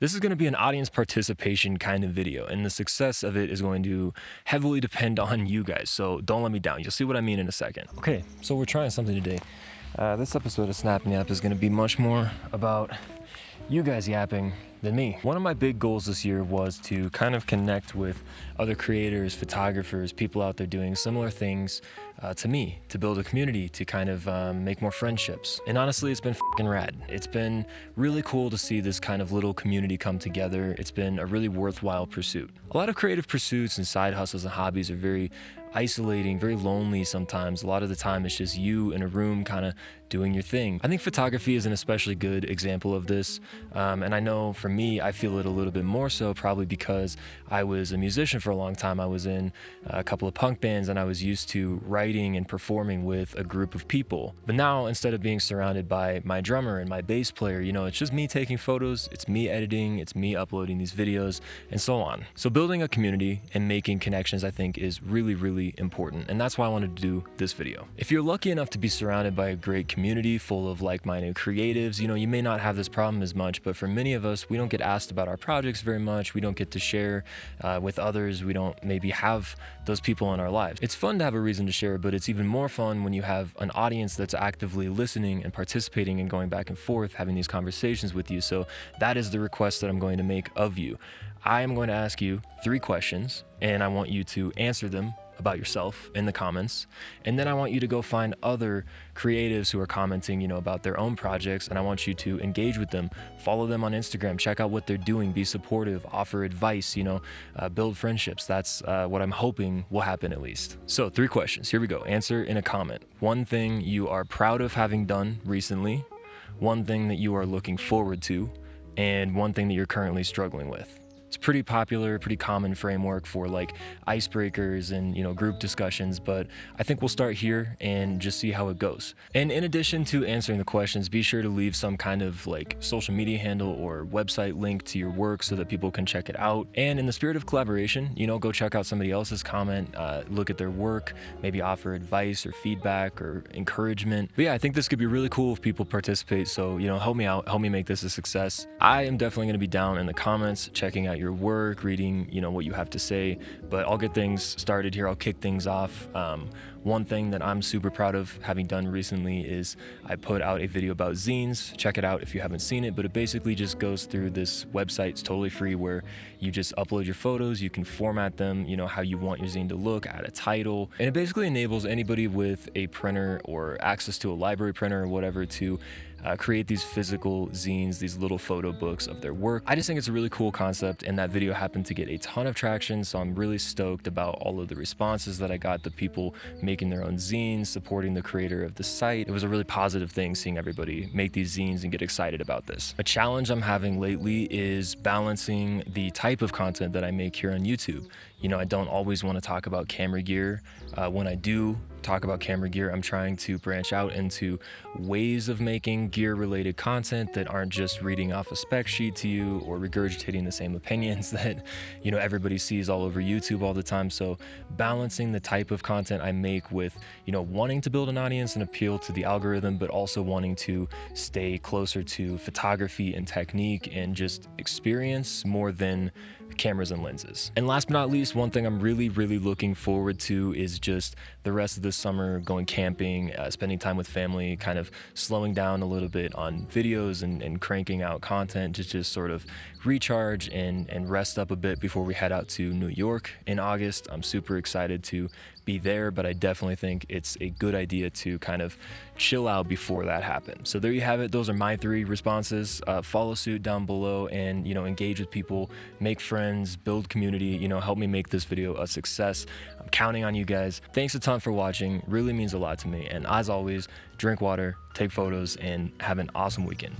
This is going to be an audience participation kind of video, and the success of it is going to heavily depend on you guys, so don't let me down. You'll see what I mean in a second. Okay, so we're trying something today. This episode of Snap and Yap is going to be much more about you guys yapping than me. One of my big goals this year was to kind of connect with other creators, photographers, people out there doing similar things to me, to build a community, to kind of make more friendships. And honestly, it's been fucking rad. It's been really cool to see this kind of little community come together. It's been a really worthwhile pursuit. A lot of creative pursuits and side hustles and hobbies are very isolating, very lonely sometimes. A lot of the time it's just you in a room kind of doing your thing. I think photography is an especially good example of this. And I know for me, I feel it a little bit more so probably because I was a musician for a long time. I was in a couple of punk bands and I was used to writing and performing with a group of people. But now instead of being surrounded by my drummer and my bass player, you know, it's just me taking photos, it's me editing, it's me uploading these videos and so on. So building a community and making connections I think is really, really important. And that's why I wanted to do this video. If you're lucky enough to be surrounded by a great community full of like-minded creatives, you know, you may not have this problem as much, but for many of us, we don't get asked about our projects very much. We don't get to share with others. We don't maybe have those people in our lives. It's fun to have a reason to share, but it's even more fun when you have an audience that's actively listening and participating and going back and forth, having these conversations with you. So that is the request that I'm going to make of you. I am going to ask you 3 questions, and I want you to answer them about yourself in the comments. And then I want you to go find other creatives who are commenting, you know, about their own projects. And I want you to engage with them, follow them on Instagram, check out what they're doing, be supportive, offer advice, you know, build friendships. That's what I'm hoping will happen at least. So 3 questions, here we go. Answer in a comment. 1 thing you are proud of having done recently, 1 thing that you are looking forward to, and 1 thing that you're currently struggling with. It's pretty popular, pretty common framework for like icebreakers and, you know, group discussions, but I think we'll start here and just see how it goes. And in addition to answering the questions, be sure to leave some kind of like social media handle or website link to your work so that people can check it out. And in the spirit of collaboration, you know, go check out somebody else's comment, look at their work, maybe offer advice or feedback or encouragement. But yeah, I think this could be really cool if people participate. So, you know, help me out, help me make this a success. I am definitely going to be down in the comments, checking out your work, reading, you know, what you have to say, but I'll get things started here. I'll kick things off. 1 thing that I'm super proud of having done recently is I put out a video about zines. Check it out if you haven't seen it, but it basically just goes through this website. It's totally free where you just upload your photos, you can format them, you know, how you want your zine to look, add a title, and it basically enables anybody with a printer or access to a library printer or whatever to create these physical zines, these little photo books of their work. I just think it's a really cool concept, and that video happened to get a ton of traction, so I'm really stoked about all of the responses that I got, the people making their own zines, supporting the creator of the site. It was a really positive thing seeing everybody make these zines and get excited about this. A challenge I'm having lately is balancing the type of content that I make here on YouTube. You know, I don't always want to talk about camera gear. When I do talk about camera gear, I'm trying to branch out into ways of making gear related content that aren't just reading off a spec sheet to you or regurgitating the same opinions that, you know, everybody sees all over YouTube all the time. So balancing the type of content I make with, you know, wanting to build an audience and appeal to the algorithm, but also wanting to stay closer to photography and technique and just experience more than cameras and lenses. And last but not least, 1 thing I'm really looking forward to is just the rest of the summer going camping, spending time with family, kind of slowing down a little bit on videos and cranking out content to just sort of recharge and rest up a bit before we head out to New York in August. I'm super excited to be there, but I definitely think it's a good idea to kind of chill out before that happens. So there you have it. Those are my 3 responses. Follow suit down below and, you know, engage with people, make friends, build community, you know, help me make this video a success. I'm counting on you guys. Thanks a ton for watching. Really means a lot to me. And as always, drink water, take photos, and have an awesome weekend.